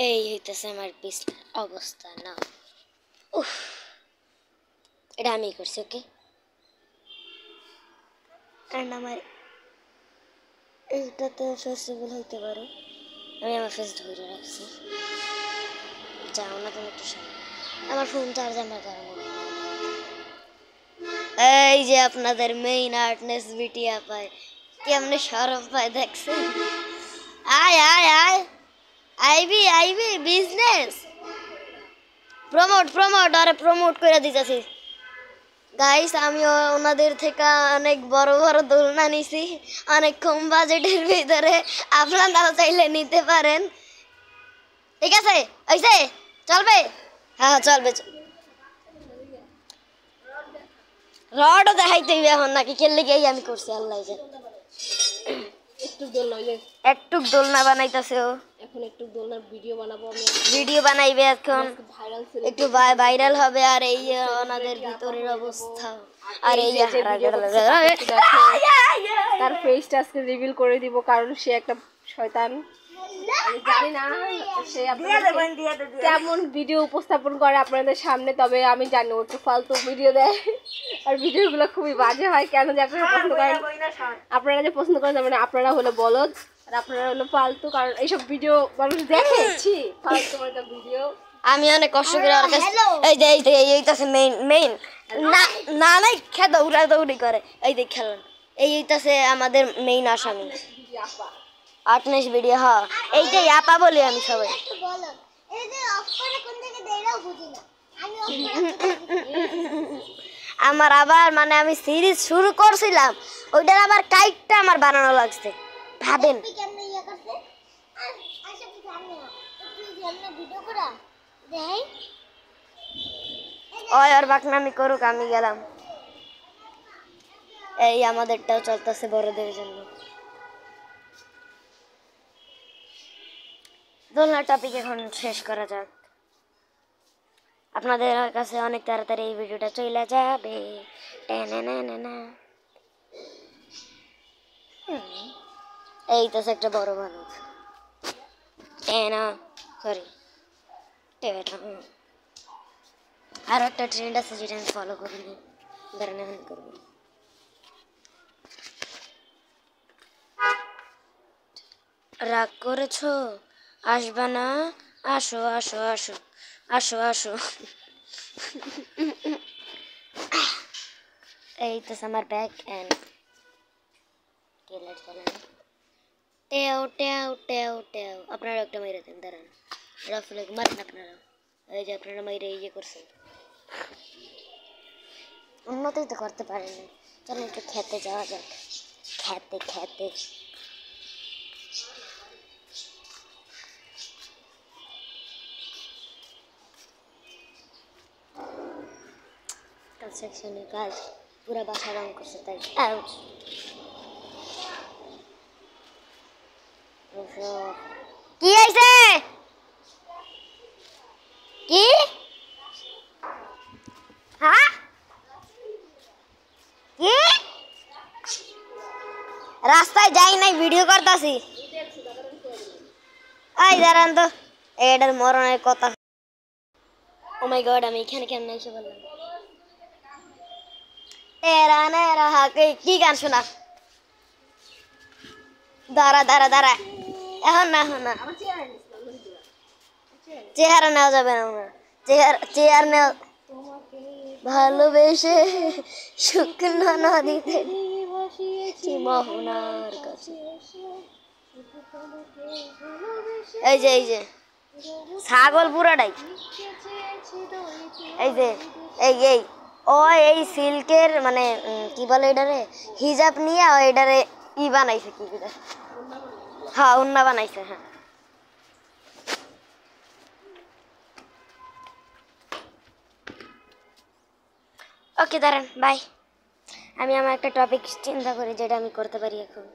এই হইতেছে আমার বিছনার অবস্থা না। উফ, এটা আমি করছি। ওকে, কারণ আমার এইটাতে ফেস্টিভ্যাল হইতে পারে। আমি আমার ফেস ধরে রাখছি। যাও না তুমি একটু সামনে, আমার ফোন চার্জ আমার কারণে। এই যে আপনাদের মেইন আর্টনেস বিটিয়া পায় কেমনে সরব পায় দেখছেন। আয় আয় আয়, আইবি বিজনেস প্রমোট আরে প্রমোট করে দিতেছি গাইস। আমি ওনাদের থেকে অনেক বড় বড় দোলনা নিছি, অনেক কম বাজেটের ভিতরে। আপনারাও চাইলে নিতে পারেন। ঠিক আছে, ওইসে চলবে। হ্যাঁ চলবে। রডও দেখাইতে এখন নাকি খেললে গিয়ে আমি করছি আল্লাহ জানে। একটু দোলনা বানাইতেছে ও, এখন একটু দোলনার ভিডিও বানাবো আমি। ভিডিও বানাইবে এখন, একটু ভাইরাল হবে। আর এই ওনাদের ভিতরের অবস্থা, আর এই তার ফেসটা আজকে রিভিল করে দিব, কারণ সে একটা শয়তান। আমি জানি না সে কেমন ভিডিও উপস্থাপন করে আপনাদের সামনে, তবে আমি জানি ও একটু ফালতু ভিডিও দেয়, আর ভিডিওগুলো খুবই বাজে হয়। কেন যে আপনারা পছন্দ করেন, আপনারা যে পছন্দ করেন, মানে আপনারা হলো বলদ আর আপনারা হলো ফালতু, কারণ এইসব ভিডিও মানুষ দেখেছি ফালতু একটা ভিডিও। আমি অনেক কষ্ট করে এই যে এইটাছে মেইন না না নাই খেয়ে দৌড়ি করে। এই দেখ খেলেন, এইটাছে আমাদের মেইন আসামি আর্টনেস ভিডিও। হ্যাঁ এইটাই আপা বলি আমি সবাই। আমার আবার মানে আমি সিরিজ শুরু করছিলাম, ওইটার আবার কাইটটা আমার বানানো লাগছে। ভাবেন ওই আর বাকনামি করুক, আমি গেলাম। এই আমাদেরটাও চলতেছে বড়দের জন্য। দোলনা টপিক এখন শেষ করা যাক। আপনাদের কাছে অনেক তাড়াতাড়ি এই ভিডিওটা চলে যাবে। এই তো একটা বড় মানুষ সরি আর একটা ট্রেন্ড আছে যেটা আমি ফলো করিনি, ধরেন এখন করবো। রাগ করেছো, আসবা না? আসো আসো আসো আসো আসো। এই তো আমার ব্যাক এন্ড টেও টেও টেও টেও। আপনারা একটা মেরে দেন, দাঁড়ান। রাফলে মারেন আপনারা। এই যে আপনারা মেরে ইয়ে করছেন, উন্নতি তো করতে পারেন। চলো একটু খেতে যাওয়া যাক। খেতে কনস্ট্রাকশনের কাজ পুরা বাসা রং করছে তাই। কি হয়েছে? কি হ্যাঁ কি রাস্তায় যাই নাই, ভিডিও করতেছি। এই দাঁড়ান তো, এটার মরণের কথা। ও মাই গড, আমি এখানে কেমন এসে বললাম। তেরা নেরা হাকে কি গান শোনা? দাঁড়া এখন না চেহারা নেওয়া যাবে না। চেয়ার নেওয়া ভালোবেসে শুকনো নদীতে মোহনার কাছে। এই যে ছাগল পুরাটাই। এই যে এই ও এই সিল্কের মানে কি বলে এটারে, হিজাব নিয়ে এটারে ই বানাইছে। কি হ্যাঁ উন্না বানাইছে। হ্যাঁ ওকে দাঁড়ান, বাই। আমি আমার একটা টপিক চিন্তা করি যেটা আমি করতে পারি এখন।